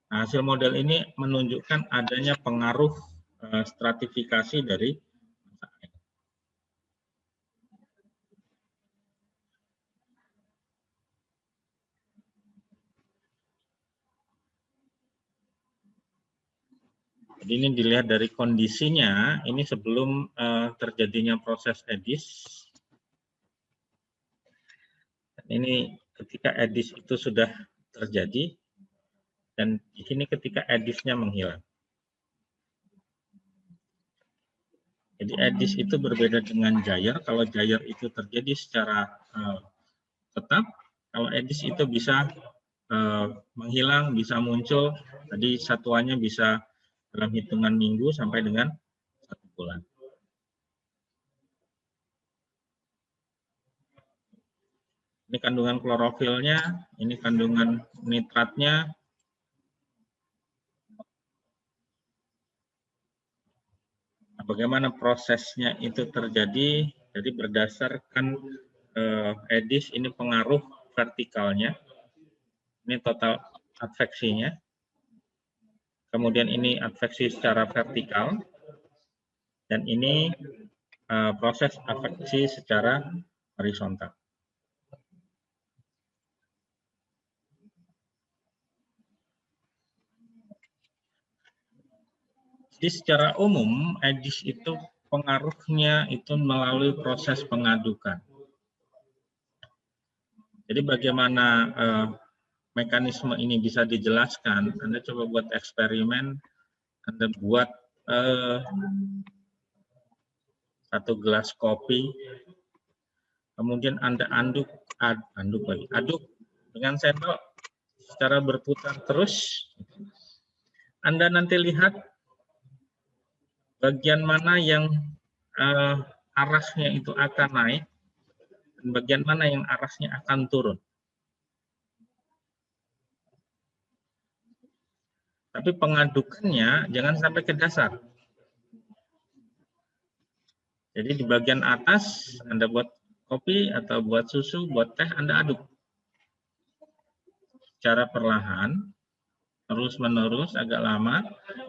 Nah, hasil model ini menunjukkan adanya pengaruh stratifikasi dari masa air. Jadi ini dilihat dari kondisinya, ini sebelum terjadinya proses EDIS. Ini ketika EDIS itu sudah terjadi, dan di sini ketika EDIS-nya menghilang. Jadi EDIS itu berbeda dengan gyre. Kalau gyre itu terjadi secara tetap, kalau EDIS itu bisa menghilang, bisa muncul. Tadi satuannya bisa dalam hitungan minggu sampai dengan 1 bulan. Ini kandungan klorofilnya, ini kandungan nitratnya. Nah, bagaimana prosesnya itu terjadi? Jadi berdasarkan EDIS ini pengaruh vertikalnya. Ini total adveksinya. Kemudian ini adveksi secara vertikal. Dan ini proses adveksi secara horizontal. Jadi secara umum EDIS itu pengaruhnya itu melalui proses pengadukan. Jadi bagaimana mekanisme ini bisa dijelaskan? Anda coba buat eksperimen, Anda buat 1 gelas kopi, kemudian Anda aduk dengan sendok secara berputar terus. Anda nanti lihat bagian mana yang arasnya itu akan naik, dan bagian mana yang arasnya akan turun. Tapi pengadukannya jangan sampai ke dasar. Jadi di bagian atas Anda buat kopi atau buat susu, buat teh, Anda aduk secara perlahan, terus-menerus agak lama,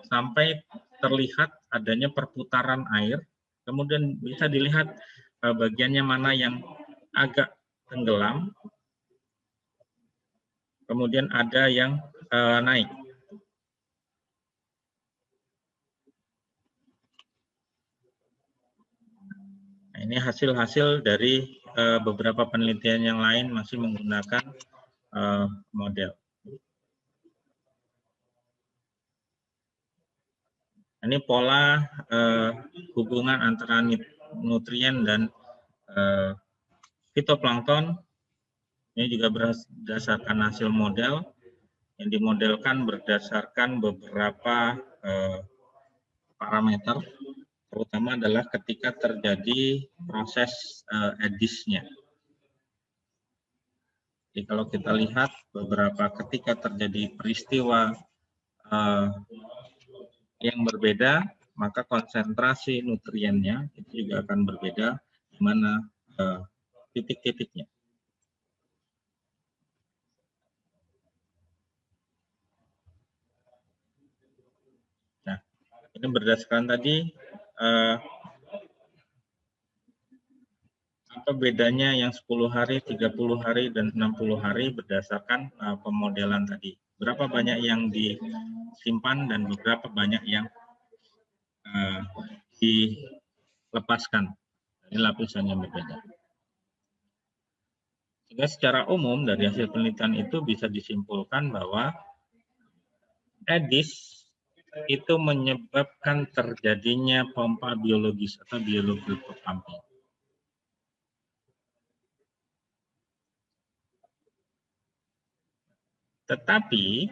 sampai terlihat adanya perputaran air. Kemudian bisa dilihat bagiannya mana yang agak tenggelam, kemudian ada yang naik. Nah, ini hasil-hasil dari beberapa penelitian yang lain masih menggunakan model. Ini pola hubungan antara nutrien dan fitoplankton. Ini juga berdasarkan hasil model yang dimodelkan berdasarkan beberapa parameter, terutama adalah ketika terjadi proses EDIS-nya. Jadi kalau kita lihat beberapa ketika terjadi peristiwa yang berbeda, maka konsentrasi nutriennya itu juga akan berbeda di mana titik-titiknya. Nah, ini berdasarkan tadi apa bedanya yang 10 hari, 30 hari, dan 60 hari berdasarkan pemodelan tadi. Berapa banyak yang disimpan dan beberapa banyak yang dilepaskan. Ini lapisannya berbeda. Sehingga secara umum dari hasil penelitian itu bisa disimpulkan bahwa EDIS itu menyebabkan terjadinya pompa biologis atau biological pumping. Tetapi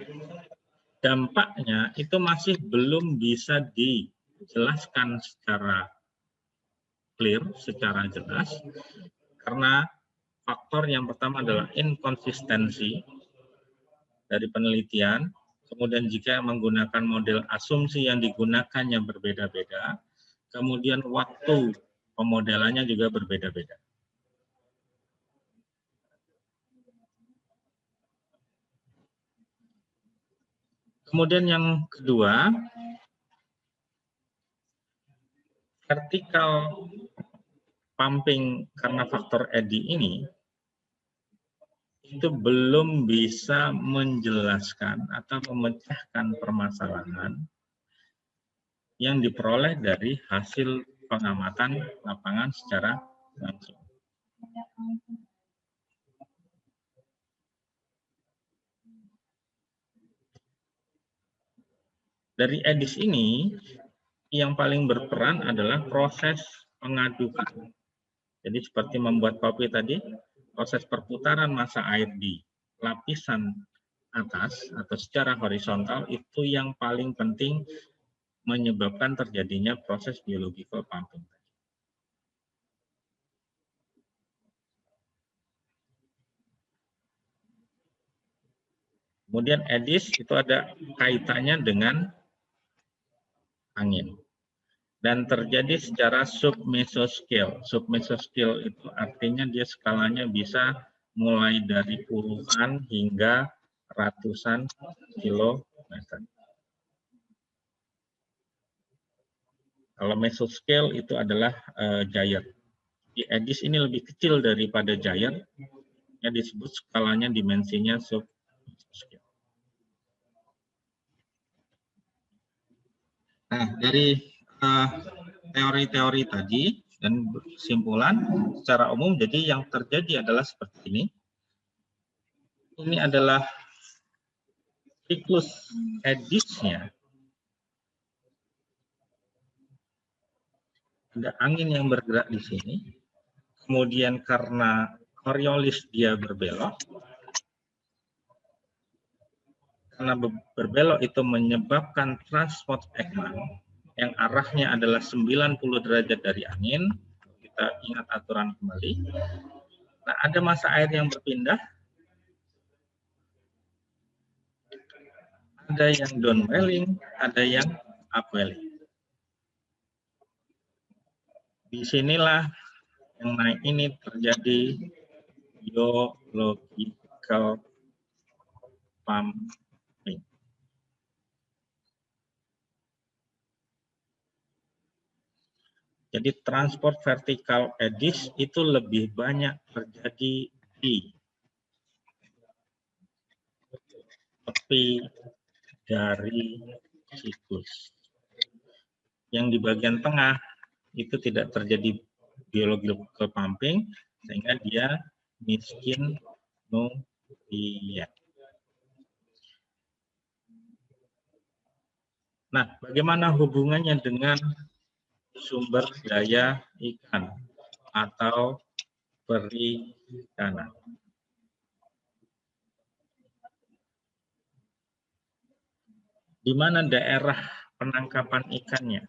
dampaknya itu masih belum bisa dijelaskan secara clear, secara jelas, karena faktor yang pertama adalah inkonsistensi dari penelitian, kemudian jika menggunakan model asumsi yang digunakannya berbeda-beda, kemudian waktu pemodelannya juga berbeda-beda. Kemudian yang kedua, vertikal pumping karena faktor eddy ini itu belum bisa menjelaskan atau memecahkan permasalahan yang diperoleh dari hasil pengamatan lapangan secara langsung. Dari EDIS ini, yang paling berperan adalah proses pengadukan. Jadi seperti membuat kopi tadi, proses perputaran massa air di lapisan atas atau secara horizontal itu yang paling penting menyebabkan terjadinya proses biological pumping. Kemudian EDIS itu ada kaitannya dengan angin. Dan terjadi secara submesoscale. Submesoscale itu artinya dia skalanya bisa mulai dari puluhan hingga ratusan kilometer. Kalau mesoscale itu adalah giant. Di EDIS ini lebih kecil daripada giant, yang disebut skalanya dimensinya submesoscale. Nah, dari teori-teori tadi dan kesimpulan secara umum, jadi yang terjadi adalah seperti ini. Ini adalah siklus EDIS-nya. Ada angin yang bergerak di sini. Kemudian karena Coriolis dia berbelok. Karena berbelok itu menyebabkan transport Ekman yang arahnya adalah 90 derajat dari angin. Kita ingat aturan kembali. Nah, ada massa air yang berpindah. Ada yang downwelling, ada yang upwelling. Disinilah yang naik ini terjadi biological pumping. Jadi transport vertikal EDIS itu lebih banyak terjadi di tepi dari siklus. Yang di bagian tengah itu tidak terjadi biological pumping, sehingga dia miskin nutrien. Nah, bagaimana hubungannya dengan sumber daya ikan atau perikanan? Di mana daerah penangkapan ikannya?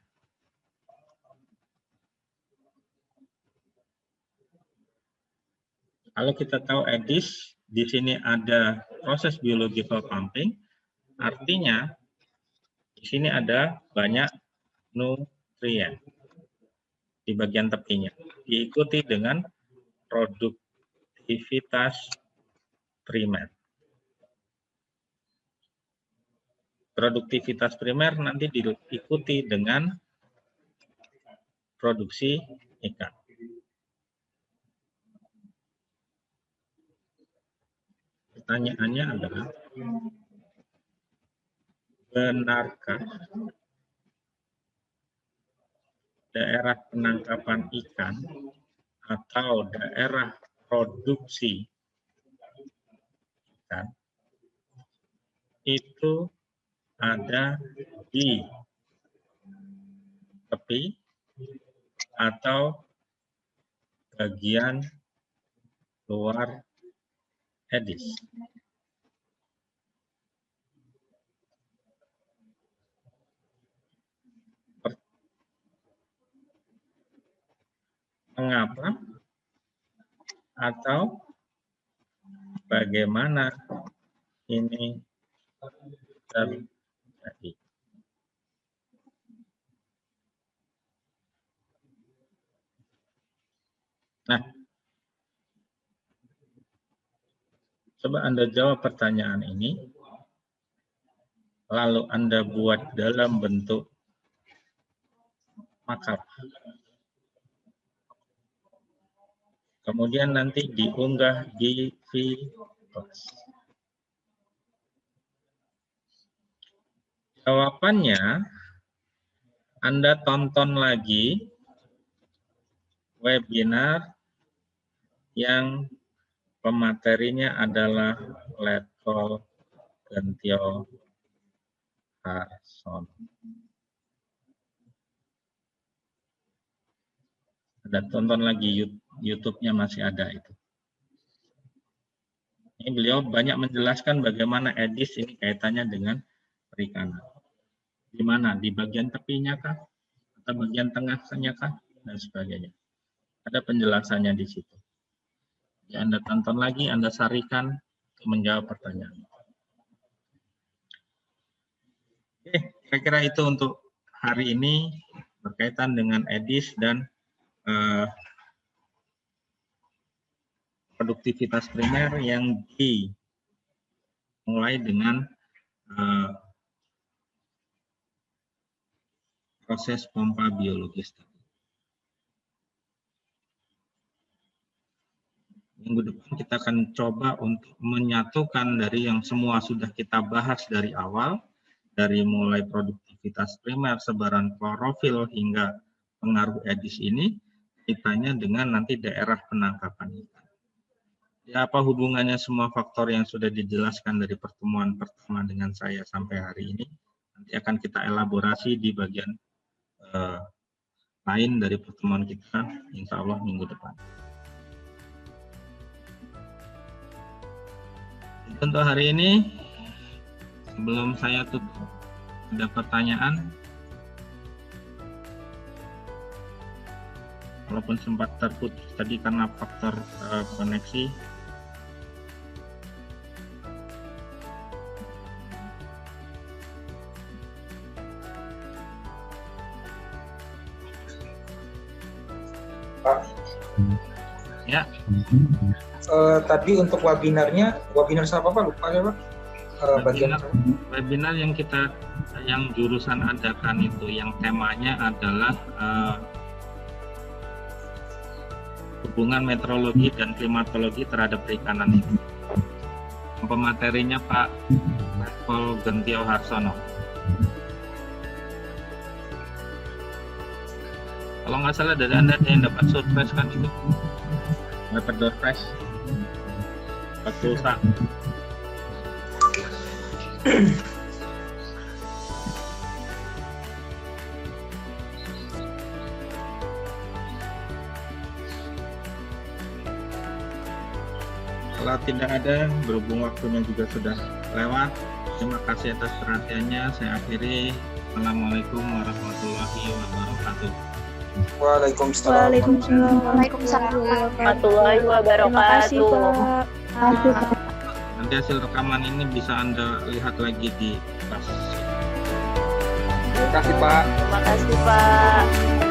Kalau kita tahu EDIS, di sini ada proses biological pumping, artinya di sini ada banyak nutrien di bagian tepinya, diikuti dengan produktivitas primer. Produktivitas primer nanti diikuti dengan produksi ikan. Pertanyaannya adalah, benarkah daerah penangkapan ikan atau daerah produksi ikan itu ada di tepi atau bagian luar EDIS? Mengapa atau bagaimana ini terjadi. Nah, coba Anda jawab pertanyaan ini, lalu Anda buat dalam bentuk markup. Kemudian nanti diunggah di vClass. Jawabannya, Anda tonton lagi webinar yang pematerinya adalah Letkol Gentio Harsono. Anda tonton lagi YouTube-nya, masih ada itu. Ini beliau banyak menjelaskan bagaimana EDIS ini kaitannya dengan perikanan. Di mana? Di bagian tepinya kah? Atau bagian tengahnya kah? Dan sebagainya. Ada penjelasannya di situ. Ya, Anda tonton lagi, Anda sarikan untuk menjawab pertanyaan. Oke, kira-kira itu untuk hari ini berkaitan dengan EDIS dan produktivitas primer yang dimulai dengan proses pompa biologis. Minggu depan kita akan coba untuk menyatukan dari yang semua sudah kita bahas dari awal, dari mulai produktivitas primer, sebaran klorofil, hingga pengaruh EDIS ini, kaitannya dengan nanti daerah penangkapan ikan. Ya, apa hubungannya semua faktor yang sudah dijelaskan dari pertemuan pertama dengan saya sampai hari ini, nanti akan kita elaborasi di bagian lain dari pertemuan kita, insya Allah minggu depan. Untuk hari ini, sebelum saya tutup, ada pertanyaan? Walaupun sempat terputus tadi karena faktor koneksi. Pak. Ya. Tadi untuk webinar siapa Pak? Lupa ya Pak. Webinar yang jurusan adakan itu, yang temanya adalah hubungan meteorologi dan klimatologi terhadap perikanan itu. Pematerinya Pak Letkol Gentio Harsono. Kalau nggak salah dari Anda yang dapat surprise kan itu, dapat door prize, dapat pulsa. Kalau tidak ada, berhubung waktunya juga sudah lewat, terima kasih atas perhatiannya. Saya akhiri. Assalamualaikum warahmatullahi wabarakatuh. Waalaikumsalam. Waalaikumsalam warahmatullahi wabarakatuh. Nanti hasil rekaman ini bisa Anda lihat lagi di kelas. Terima kasih Pak. Terima kasih Pak.